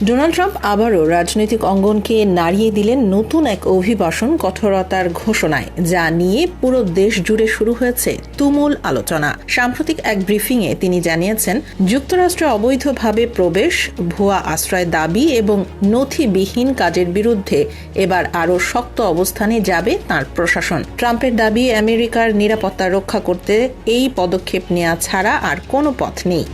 Donald Trump আবারও রাজনৈতিক অঙ্গনকে নাড়িয়ে দিলেন নতুন এক অভিবাসন কঠোরতার ঘোষণায়, যা নিয়ে পুরো দেশ জুড়ে শুরু হয়েছে তুমুল আলোচনা। সাম্প্রতিক এক ব্রিফিংয়ে তিনি জানিয়েছেন, যুক্তরাষ্ট্রে অবৈধভাবে প্রবেশ, ভুয়া আশ্রয় দাবি এবং নথিবিহীন কাজের বিরুদ্ধে এবার আরও শক্ত অবস্থানে যাবে তাঁর প্রশাসন। ট্রাম্পের দাবি, আমেরিকার নিরাপত্তা রক্ষা করতে এই পদক্ষেপ নেওয়া ছাড়া আর কোনো পথ নেই।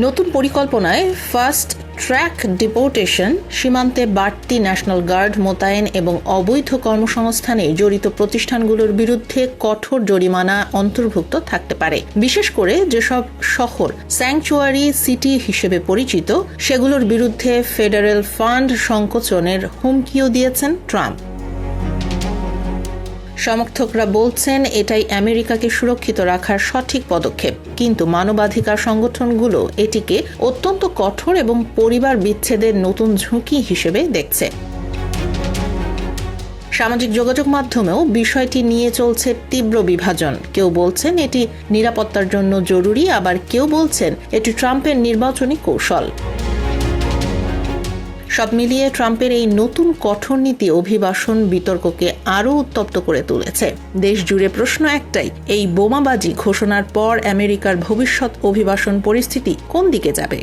নতুন পরিকল্পনায় ফাস্ট ট্র্যাক ডিপোর্টেশন, সীমান্তে বাড়তি ন্যাশনাল গার্ড মোতায়েন এবং অবৈধ কর্মসংস্থানে জড়িত প্রতিষ্ঠানগুলোর বিরুদ্ধে কঠোর জরিমানা অন্তর্ভুক্ত থাকতে পারে। বিশেষ করে যেসব শহর স্যাংচুয়ারি সিটি হিসেবে পরিচিত, সেগুলোর বিরুদ্ধে ফেডারেল ফান্ড সংকোচনের হুমকিও দিয়েছেন ট্রাম্প। সমর্থকরা বলছেন এটাই আমেরিকাকে সুরক্ষিত রাখার সঠিক পদক্ষেপ, কিন্তু মানবাধিকার সংগঠনগুলো এটিকে অত্যন্ত কঠোর এবং পরিবার বিচ্ছেদের নতুন ঝুঁকি হিসেবে দেখছে। সামাজিক যোগাযোগ মাধ্যমেও বিষয়টি নিয়ে চলছে তীব্র বিভাজন। কেউ বলছেন এটি নিরাপত্তার জন্য জরুরি, আবার কেউ বলছেন এটি ট্রাম্পের নির্বাচনী কৌশল। সব মিলিয়ে ট্রাম্পের এই নতুন কঠোর নীতি অভিবাসন বিতর্ককে আরও উত্তপ্ত করে তুলেছে। দেশ জুড়ে প্রশ্ন একটাই, এই বোমাবাজি ঘোষণার পর আমেরিকার ভবিষ্যৎ অভিবাসন পরিস্থিতি কোন দিকে যাবে?